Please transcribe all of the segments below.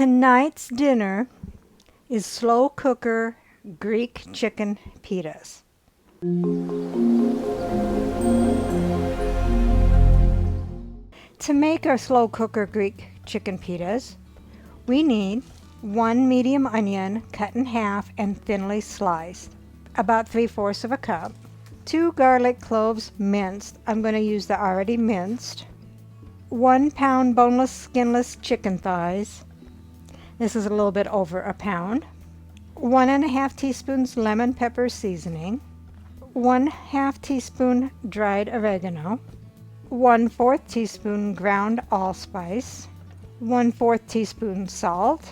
Tonight's dinner is slow cooker Greek chicken pitas. To make our slow cooker Greek chicken pitas, we need 1 medium onion cut in half and thinly sliced, about 3/4 of a cup, 2 garlic cloves minced. I'm going to use the already minced. 1 pound boneless, skinless chicken thighs. This is a little bit over a pound. 1½ teaspoons lemon pepper seasoning. 1/2 teaspoon dried oregano. 1/4 teaspoon ground allspice. 1/4 teaspoon salt.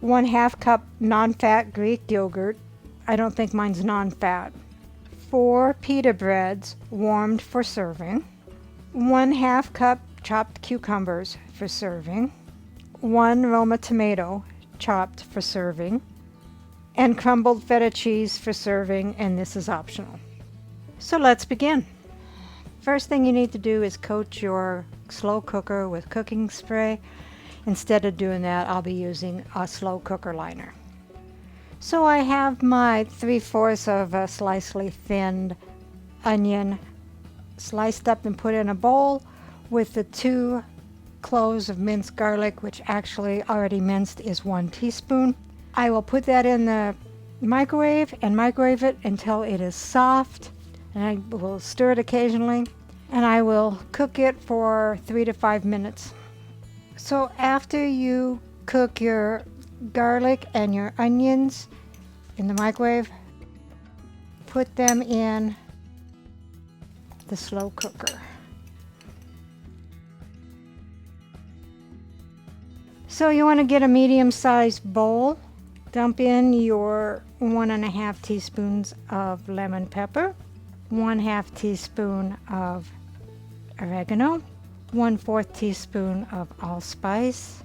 1/2 cup nonfat Greek yogurt. I don't think mine's nonfat. 4 pita breads warmed for serving. 1/2 cup chopped cucumbers for serving. 1 Roma tomato chopped for serving. And crumbled feta cheese for serving, and this is optional. So let's begin. First thing you need to do is coat your slow cooker with cooking spray. Instead of doing that, I'll be using a slow cooker liner. So I have my 3/4 of a slightly thinned onion sliced up and put in a bowl with the 2 cloves of minced garlic, which actually already minced is 1 teaspoon. I will put that in the microwave and microwave it until it is soft, and I will stir it occasionally, and I will cook it for 3 to 5 minutes. So after you cook your garlic and your onions in the microwave, put them in the slow cooker. So you want to get a medium-sized bowl. Dump in your 1½ teaspoons of lemon pepper, 1/2 teaspoon of oregano, 1/4 teaspoon of allspice,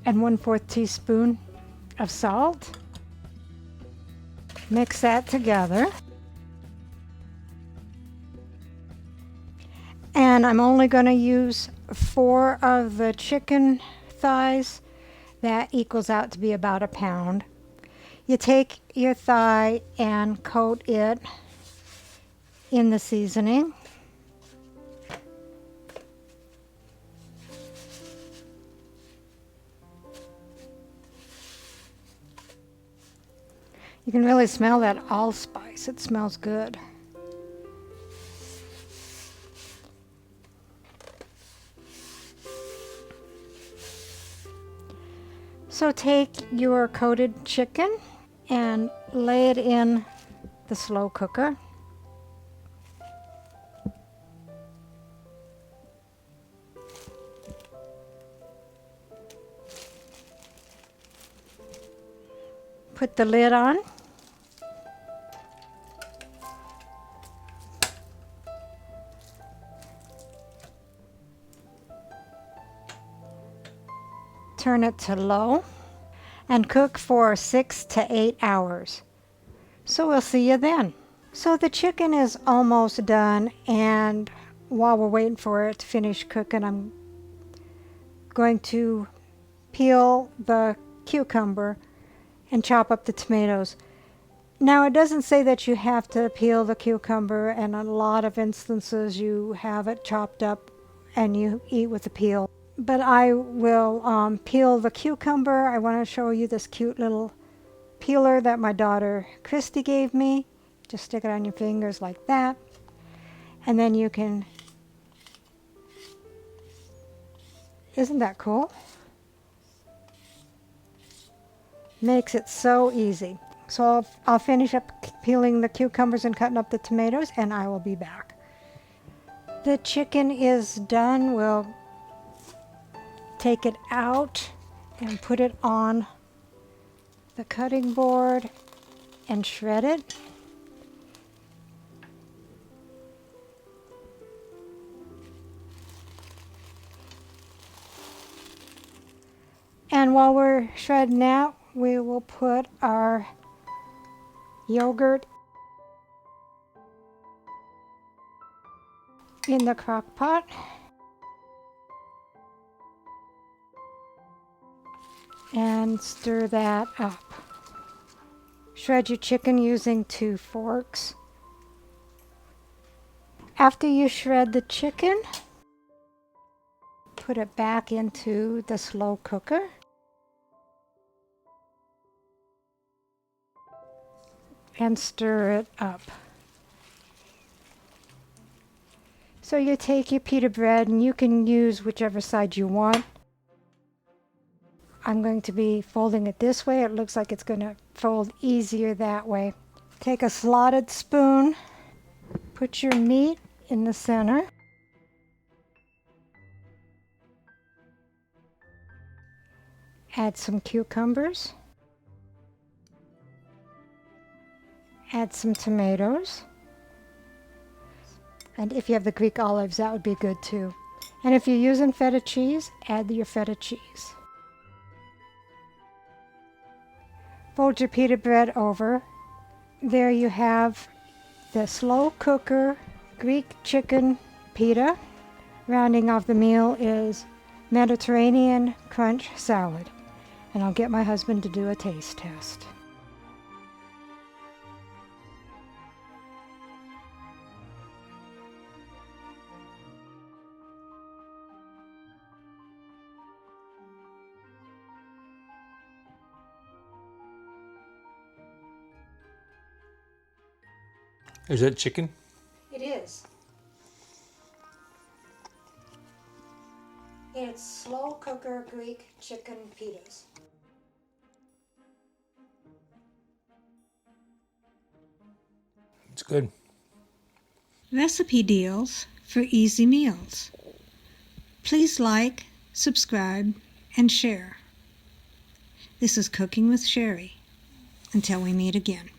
and 1/4 teaspoon of salt. Mix that together. And I'm only going to use 4 of the chicken thighs. That equals out to be about a pound. You take your thigh and coat it in the seasoning. You can really smell that allspice. It smells good. So take your coated chicken and lay it in the slow cooker. Put the lid on. Turn it to low and cook for 6 to 8 hours. So we'll see you then. So the chicken is almost done, and while we're waiting for it to finish cooking, I'm going to peel the cucumber and chop up the tomatoes. Now it doesn't say that you have to peel the cucumber, and a lot of instances you have it chopped up and you eat with the peel. But I will peel the cucumber. I want to show you this cute little peeler that my daughter Christy gave me. Just stick it on your fingers like that. And then you can, isn't that cool? Makes it so easy. So I'll finish up peeling the cucumbers and cutting up the tomatoes, and I will be back. The chicken is done. We'll take it out and put it on the cutting board and shred it. And while we're shredding that, we will put our yogurt in the crock pot. and stir that up. Shred your chicken using 2 forks. After you shred the chicken, put it back into the slow cooker. And stir it up. So you take your pita bread and you can use whichever side you want. I'm going to be folding it this way. It looks like it's going to fold easier that way. Take a slotted spoon, put your meat in the center. Add some cucumbers. Add some tomatoes. And if you have the Greek olives, that would be good too. And if you're using feta cheese, add your feta cheese. Fold your pita bread over. There you have the slow cooker Greek chicken pita. Rounding off the meal is Mediterranean crunch salad. And I'll get my husband to do a taste test. Is that chicken? It is. It's slow cooker Greek chicken pitas. It's good. Recipe deals for easy meals. Please like, subscribe, and share. This is Cooking with Sherry. Until we meet again.